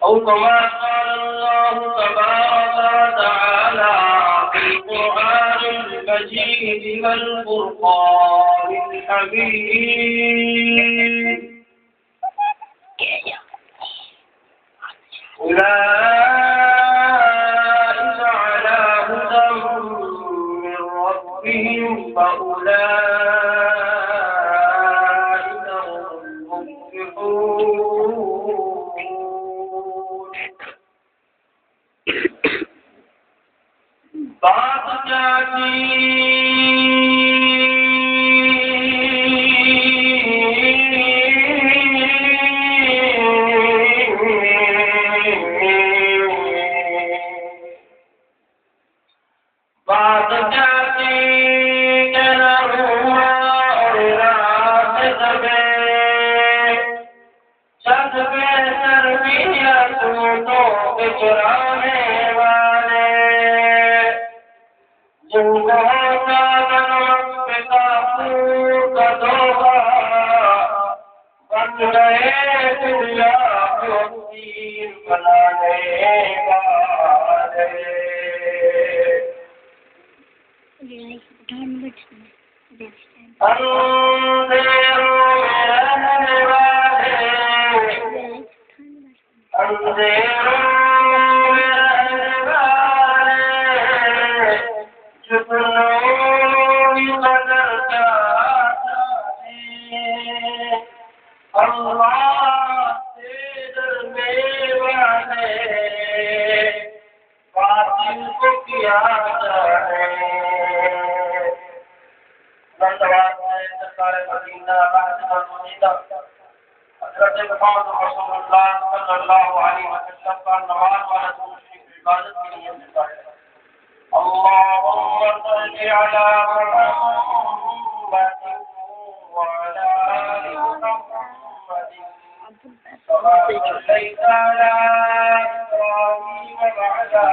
أو كما قال الله تبارك وتعالى في القرآن المجيد والفرقان الحميد أولئك على هدى من ربهم فأولئك هم المفلحون. بات چرانے والے جن کو کا دھوکا بن گئے دنیا کو دین بنانے والے. اندھیروں میں رہنے والے اندھیروں اللہ سے ڈرنے والے باطل کو کیا جائے. زندہباد میں سرکار مدینہ حضرت محمد رسول اللہ صلی اللہ علیہ وسلم کا نماز والا شریف عبادت کے لیے ملتا ہے. اللهم صل على محمد وعلى آل محمد كما صليت على إبراهيم وعلى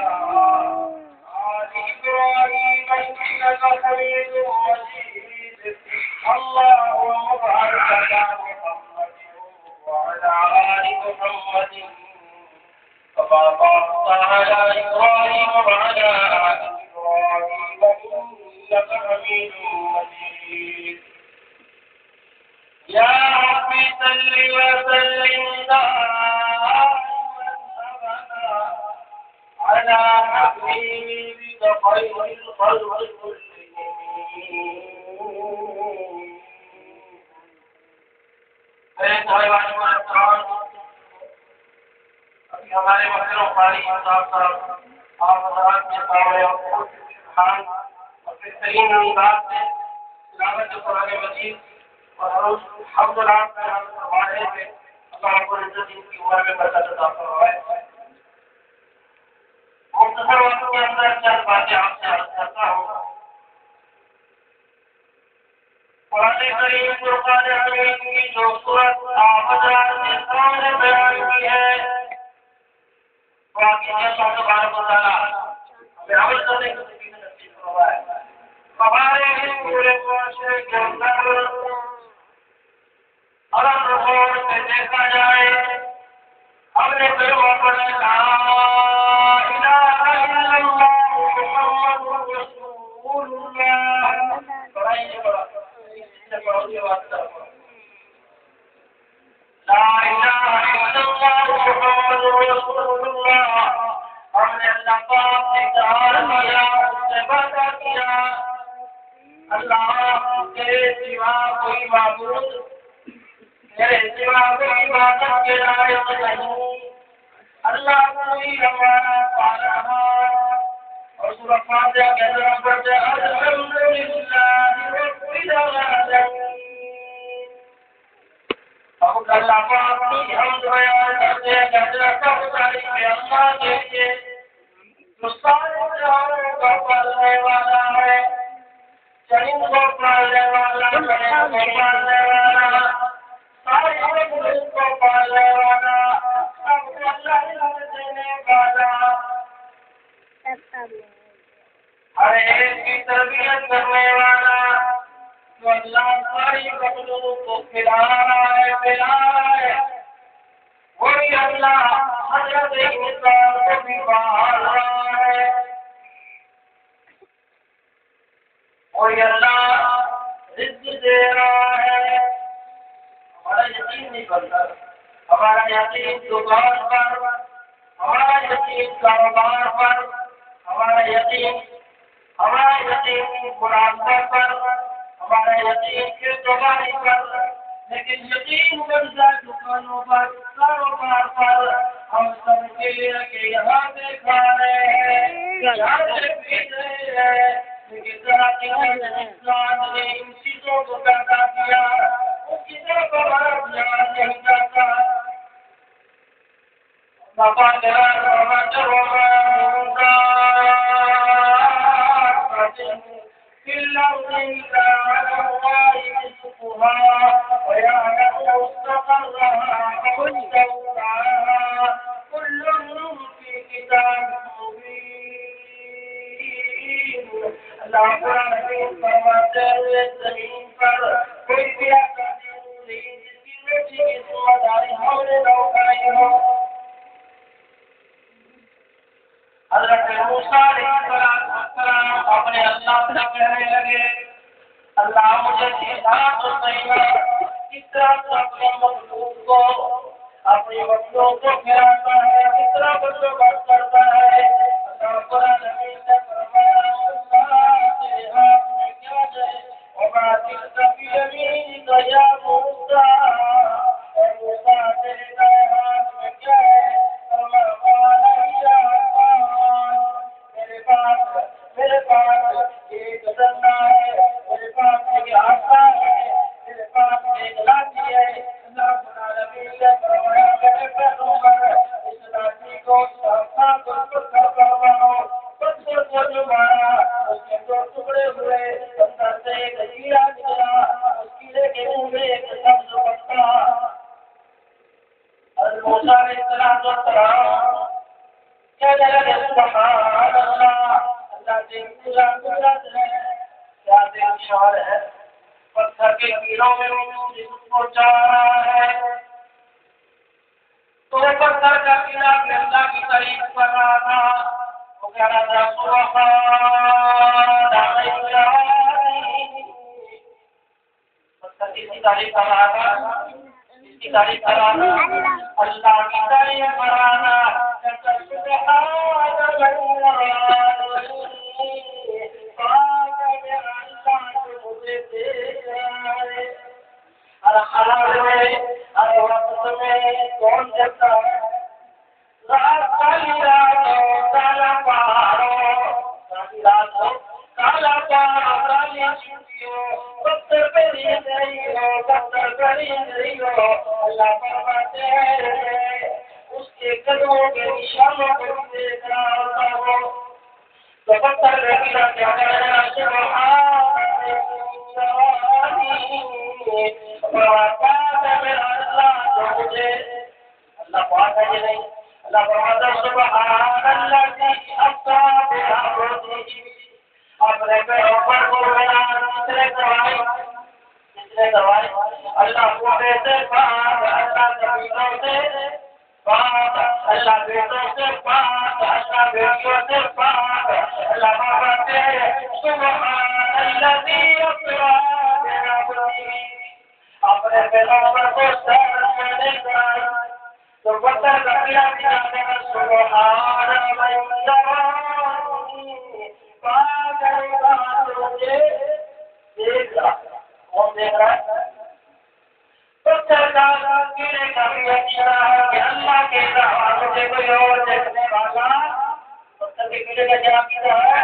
آل إبراهيم إنك حميد مجيد. اللهم بارك على محمد وعلى آل محمد كما باركت على إبراهيم وعلى آل إبراهيم إنك حميد مجيد. يا رب صل وسلم دائما أبدا على حبيبك خير الخلق كلهم. ابھی ہمارے وزیر و قاری صاحب آپ حضرات کے سامنے اور بہترین انداز سے تلاوت قرآن مجید اور حمد اللہ کا نام فرما رہے تھے. اللہ رب العزت ان کی عمر میں برکت عطا فرمائے. مختصر وقت کے اندر چند باتیں آپ سے عرض کرتا ہوں. قرآن کریم فرقان حمید کی جو سورت آمدہ کے سامنے بیان کی ہے باقی اللہ تبارک و تعالیٰ ہمیں عمل کرنے کی توفیق نصیب فرمائے. ہمارے اس پورے معاشرے کے اندر اگر روز میں دیکھا جائے ہم نے پیغمبر پر لا الہ الا اللہ محمد رسول اللہ پڑھائیے بڑا لا الہ الا اللہ محمد رسول اللہ. ہم نے اللہ پاک سے اقرار کیا اس سے وعدہ کیا اللہ کے سوا کوئی معبود میرے سوا کوئی عبادت کے لائق نہیں. اللہ کوئی ہمارا پالنہار اور سورہ فاتحہ کے اندر پڑھتے الحمدللہ رب العالمین. اب اللہ پاک کی حمد بیان کرتے سب تعریف اللہ کے لیے جو سارے جہانوں کا پالنے والا ہے. چرند کو پالنے والا چرند کو پالنے والا سارے ملک کو پالنے والا سب کو اللہ دینے والا ہر ایک کی تربیت کرنے والا جو اللہ ساری مخلوق کو کھلا رہا ہے پلا رہا ہے وہی اللہ حضرت انسان کو بھی باہر رہا ہے. کوئی اللہ رزق دے رہا ہے، ہمارا یقین نہیں کرتا. ہمارا یقین دکان پر، ہمارا یقین کاروبار پر، ہمارا یقین ملازمت پر، ہمارا یقین کردگاری پر. لیکن یقین بنتا دکانوں پر، کاروبار پر. ہم سمجھے کہ یہاں سے کھا رہے ہیں، یہاں سے پی رہے ہیں، لیکن انسان نے ان چیزوں کو پیدا کیا، ان چیزوں کو ہمارا دھیان نہیں کرتا. زمین پر کوئی بھی ایسا نہیں جس کی روٹی کی ذمہ داری ہم نے نہ اٹھائی ہو. حضرت موسیٰ علیہ السلام اپنے اللہ سے کہنے لگے، اللہ مجھے سکھا تو صحیح کس طرح سے اپنے مخلوق کو، اپنی مخلوق کو کھلاتا ہے، کس طرح بندوبست کرتا ہے. اللہ قرآن میں فرمایا تیرے ہاتھ میں کیا ہے، وما تلك بيمينك يا موسیٰ، اے موسیٰ تیرے دائیں ہاتھ میں کیا ہے. میرے پاس ایک ڈنڈا ہے، میرے پاس ایک آسا ہے، میرے پاس ایک لاٹھی ہے. اللہ العالمین نے فرمایا میرے پیغمبر اس لاٹھی کو پتھر پر مارو. پتھر کو جو مارا اس کے دو ٹکڑے ہوئے، پتھر سے ایک کیڑا نکلا، اس کیڑے کے منہ میں ایک سبز پتا. حضرت موسیٰ علیہ السلام کہنے لگے سبحان اللہ، اللہ کی پورا قدرت ہے، کیا دل شعر ہے. پتھر کے کیڑوں میں پہنچا رہا ہے تو پتھر کا کیڑا بھی اللہ کی تعریف کر رہا تھا. وہ کہہ رہا تھا سبحان پتھر کس کی تعریف کر رہا تھا، کس کی تعریف کر رہا تھا، اللہ کی تعریف کر رہا تھا. کون جگتا ہے کالا پہاڑوں کالا پہاڑ کالی چھٹیوں پتھر پہ نہیں ہو، پتھر پہ نہیں ہو. اللہ فرماتے ہیں اس کے قدموں کے نشانوں کو دیکھ رہا ہوتا ہو تو پتھر رکھنا کیا کرنا سبحان اللہ تو مجھے اللہ بات ہے یہ نہیں. اللہ فرماتا سبحان اللہ کی اصحاب اپنے پیغمبر کو بنا کتنے کروائی اللہ کو سے پاک، اللہ زمینوں سے پاک، اللہ بیٹوں سے پاک، اللہ بیٹیوں سے پاک. اللہ فرماتے ہیں سبحان الذی اسریٰ بعبدہ، اپنے پیغمبر کو سیر کرنے کا تو پتھر کا کیڑا دکھانے کا سبحان مجھے دیکھ رہا. کون دیکھ رہا ہے؟ پتھر کا کیڑے کا بھی اچھا ہے کہ اللہ کے علاوہ مجھے کوئی اور دیکھنے والا. پتھر کے کیڑے کا کیا کیا ہے؟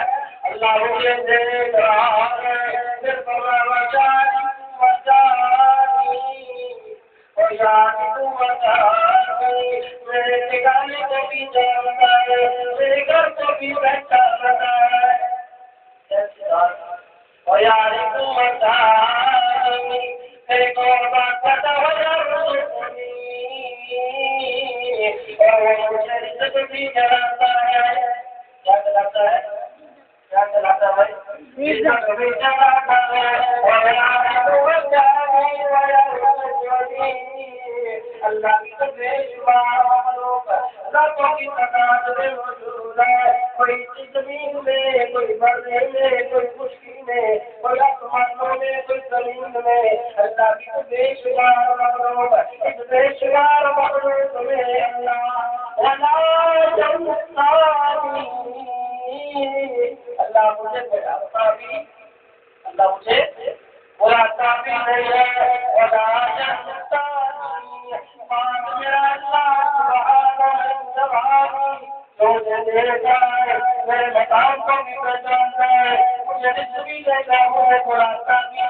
اللہ مجھے دیکھ رہا ہے. پھر میرے ٹھکانے کو بھی جانتا ہے، میرے گھر کو بھی پہچانتا ہے. اور یار میرے کو بات پتا ہو اور وہ مجھے رزق بھی جلاتا ہے. کیا جلاتا ہے؟ کیا جلاتا ہے؟ رزق بھی جلاتا ہے. اللہ کی تو بے شمار مخلوق ذاتوں کی تعداد میں موجود ہے، کوئی زمین میں، کوئی برے میں، کوئی خشکی میں، کوئی آسمانوں میں، کوئی زمین میں، اللہ کی تو بے شمار مخلوق، اس بے شمار مخلوق میں اللہ اللہ مجھے بلاتا بھی، اللہ مجھے بلاتا بھی نہیں ہے، میرا اللہ مجھے دیکھتا ہے، میرے مقام کو بھی پہچانتا ہے، مجھے رزق بھی دیتا ہے، مجھے بلاتا بھی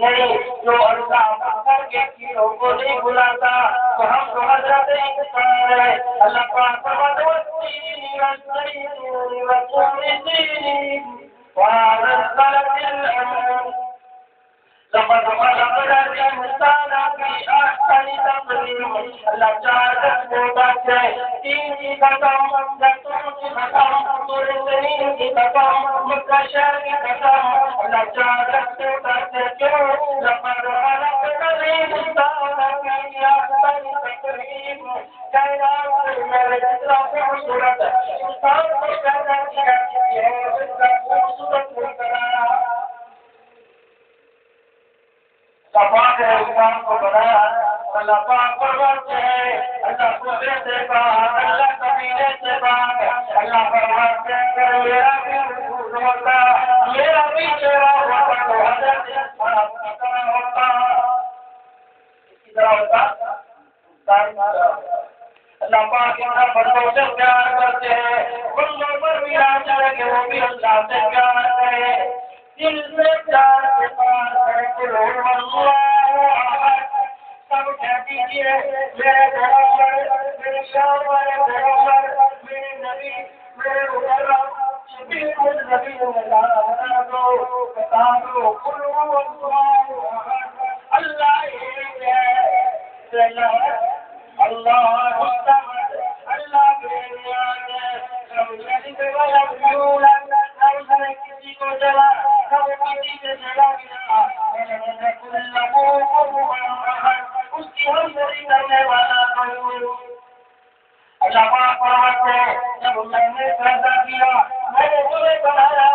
نہیں، جو اللہ پتھر کے کیڑوں کو نہیں بلاتا تو ہم تو حضرت انسان ہے۔ اللہ پاک فرماتا ہے لقد خلقنا الإنسان في أحسن تقويم۔ اللہ چار قسموں کا ہے، تین کی قسم، دسوں کی قسم، سورہ زمین کی قسم، مکہ شہر کی قسم، اللہ چار قسموں کا ہے کیوں؟ لقد خلقنا الإنسان في أحسن تقويم۔ کائنات میں جتنا خوبصورت انسان کو پیدا کیا ہے، اتنا خوبصورت بنایا۔ اللہ پاک نے انسان کو بنایا، اللہ پاک فرماتے ہیں، اللہ قدرے سے پاک، اللہ قبیلے سے پاک، اللہ فرماتے ہیں میرا بھی وجود ہوتا، میرا بھی چہرہ ہوتا تو حضرت انسان کی طرح ہوتا، کس طرح ہوتا؟ اللہ پاک اتنا بندوں سے پیار کرتے ہیں، بندوں پر بھی آ جائے کہ وہ بھی اللہ سے پیار کرے، دل سے پیار کے پاس ہے کہ اللہ احد۔ سب کہہ دیجیے میرے پیغمبر، میرے شاہ والے پیغمبر، میرے نبی، میرے مکرم بالکل نبی بنا دو، بتا دو قل هو اللہ احد، اللہ ایک ہے، اللہ مصطفی، اللہ بے نیاز ہے، لم یلد ولم یولد، نہ کسی کو جلا، نہ کسی سے جلا گیا، ولم یکن لہ کفوا احد، اس کی ہمدردی کرنے والا کوئی۔ اللہ پاک فرماتے ہیں جب میں نے پیدا کیا، میں نے تمہیں بنایا،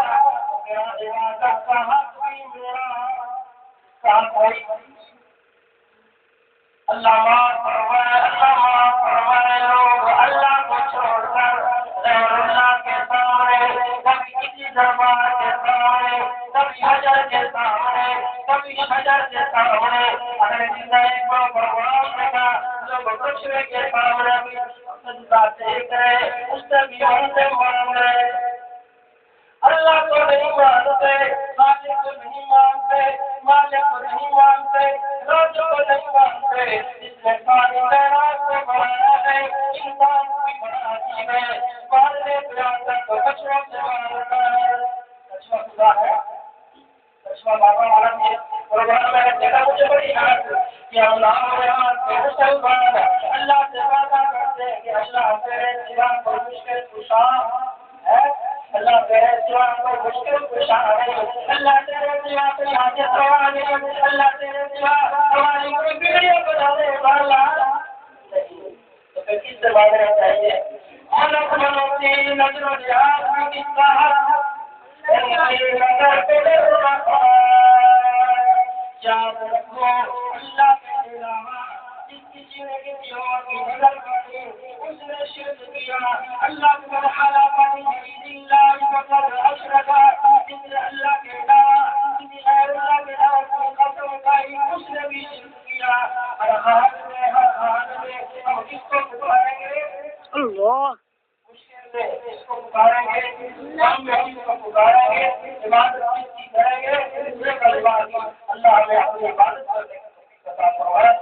میرا عبادت کا حق بھی میرا ساتھ ہے۔ اللہ معاف فرمائے لوگ اللہ کو چھوڑ کر غیر اللہ کے سامنے، کبھی کسی دربار کے سامنے، کبھی حجر کے سامنے، کبھی شجر کے سامنے، اگر زندگی کو بھگوان نے کہا لوگ کچرے کے سامنے بھی سجدہ دیکھ رہے، اس سے بھی ہم سے مانگ رہے، اللہ کو نہیں مانتے، مالک کو نہیں مانتے، مالک کو نہیں مانتے، روزوں کو نہیں مانتے، جس نے ساری کائنات کو بنایا ہے، انسان کی بنائی ہے، مارنے پہ آتا تو کچروں سے مارتا ہے، کچرا خدا ہے، کچرا بابا والا بھی پروگرام میں نے دیکھا، مجھے بڑی حیرت کہ اللہ ہمارے ہاتھ پہ مسلمان اللہ سے وعدہ کرتے ہیں کہ اللہ تیرے سوا کوئی مشکل کشا ہے، اللہ تیرے سوا کوئی مشکل کشا ہے، اللہ تیرے سوا کوئی حاجت روا نہیں، اللہ تیرے سوا ہماری کوئی بگڑیاں بنانے والا نہیں، تو پھر کس سے مانگنا چاہیے؟ الگ منوتی نظر و جہاز میں کس کا نظر پہ یاد رکھو اللہ کے علاوہ جس کسی نے کسی اور کی نظر پڑی اس نے شرک کیا، اللہ کو حلف باللہ فقد اشرک، جس نے اللہ کے علاوہ کسی غیر اللہ کے نام کی قسم کھائی اس نے بھی شرک کیا۔ ہر حال میں ہم کس کو پکاریں گے؟ اللہ مشکل میں اس کو پکاریں گے، غم میں اس کو پکاریں گے، عبادت کس کی کریں گے؟ یہ کلمات اللہ ہمیں اپنی عبادت کرنے کا توفیق عطا فرمائے۔